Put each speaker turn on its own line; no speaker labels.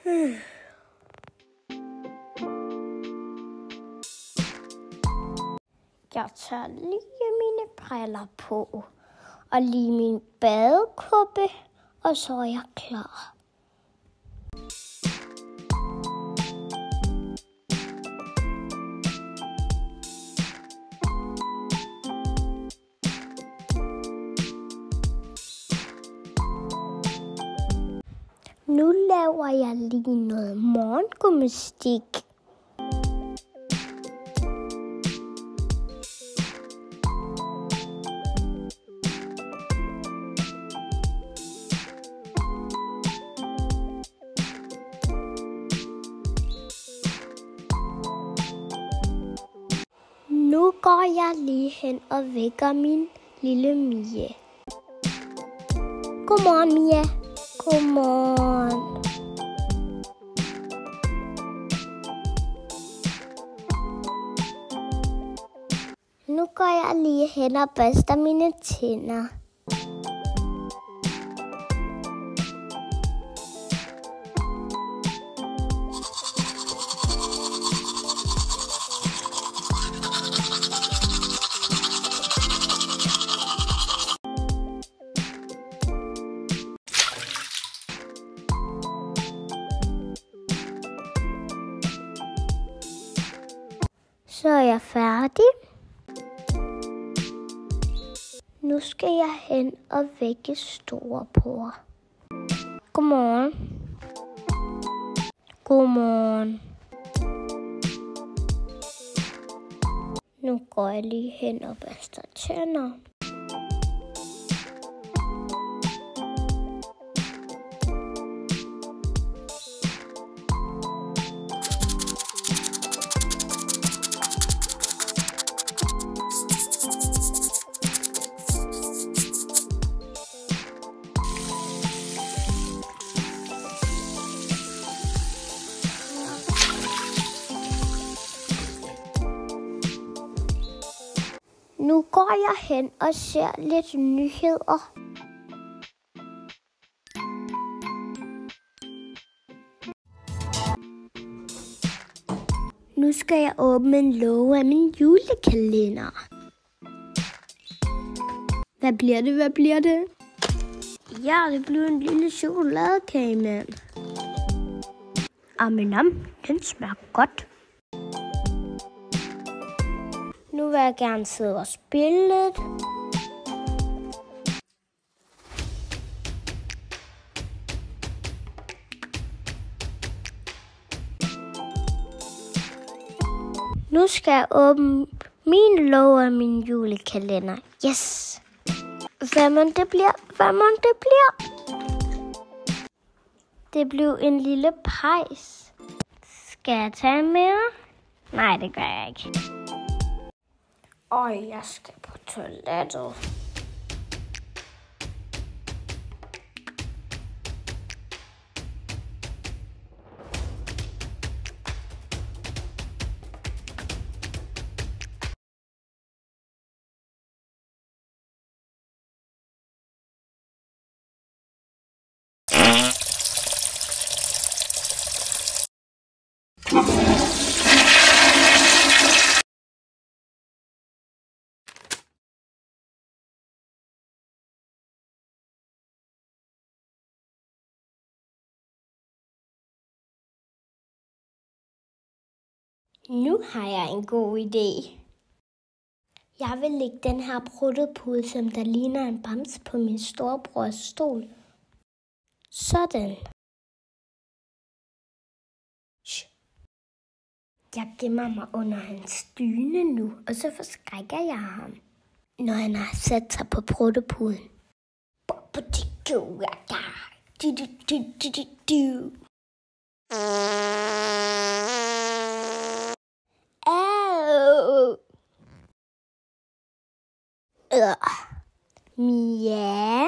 Jeg tager lige mine briller på, og lige min badekuppe, og så er jeg klar. Nu laver jeg lige noget morgengymnastik. Nu går jeg lige hen og vækker min lille Mia. Godmorgen, Mia. Godmorgen. Nu går jeg lige hen og børster mine tænder. Så er jeg færdig. Nu skal jeg hen og vække storebror. Godmorgen. Godmorgen. Nu går jeg lige hen og børster tænder. Nu går jeg hen og ser lidt nyheder. Nu skal jeg åbne en låge af min julekalender. Hvad bliver det? Hvad bliver det? Ja, det bliver en lille chokoladekage, mand. Den smager godt. Nu vil jeg gerne sidde og spille lidt. Nu skal jeg åbne min låge af min julekalender. Yes! Hvad mon det bliver? Det blev en lille pejs. Skal jeg tage mere? Nej, det gør jeg ikke. Jeg skal på toilettet. Nu har jeg en god idé. Jeg vil lægge den her pruttepude, som der ligner en bamse, på min storebrors stol. Sådan. Shh. Jeg gemmer mig under hans dyne nu, og så forskrækker jeg ham, når han har sat sig på pruttepuden. Mia?